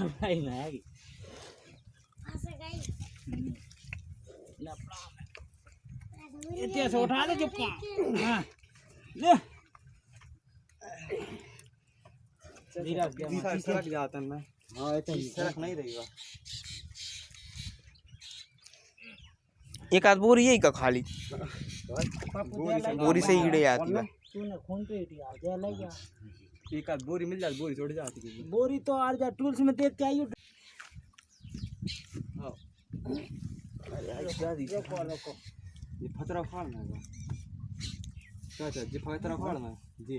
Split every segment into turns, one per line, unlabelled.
भाई नहीं इतने से उठा ले चुपका हां ले धीरे से
सरक जाता है ना।
हां ऐसे
सरक नहीं रहेगा।
एक आध बोरी यही का खाली बोरी से ईड़े आती है।
तूने खून पे हिटिया जा ले गया
एक आध बोरी मिल जाती, बोरी छोड़ जाती है।
बोरी तो आ जा टूल्स में देख के आइयो
हां अरे क्या दी
रोको
ये फतरा फाड़ना है क्या जी फतरा फाड़ना है जी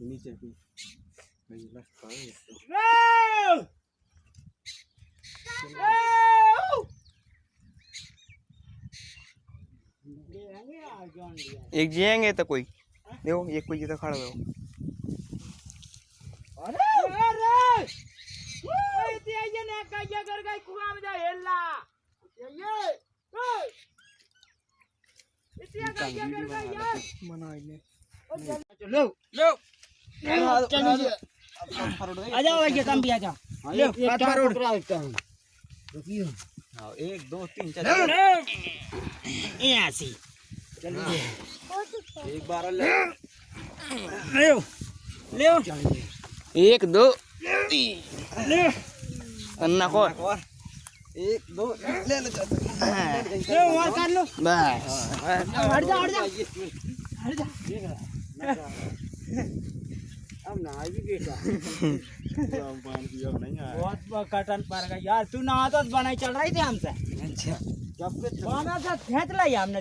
नीचे की भाई बस
एक जिएंगे तो कोई देखो एक कोई जितना खड़ा हो।
अरे अरे ओए ते ये ने काया कर गई कुआ में जा हेला ये इतिया काया कर गई यार
मना ले
लो लो
चलिए
आ जाओ ये कम भी आ जाओ लो एक करोड़ रुकियो
हां 1 2 3 4
ऐसी चलिए
एक बार ले
ले ले
1 2 3
ले
अन्ना को
1 2 ले ले
ले और कर लो
बस
हट जा
अब ना आई बेटा पान की अब नहीं आया
बहुत कटन पर गया यार तू ना आदत बनाई चल रही थी हमसे
अच्छा जब के
बाना से खेच लाई हमने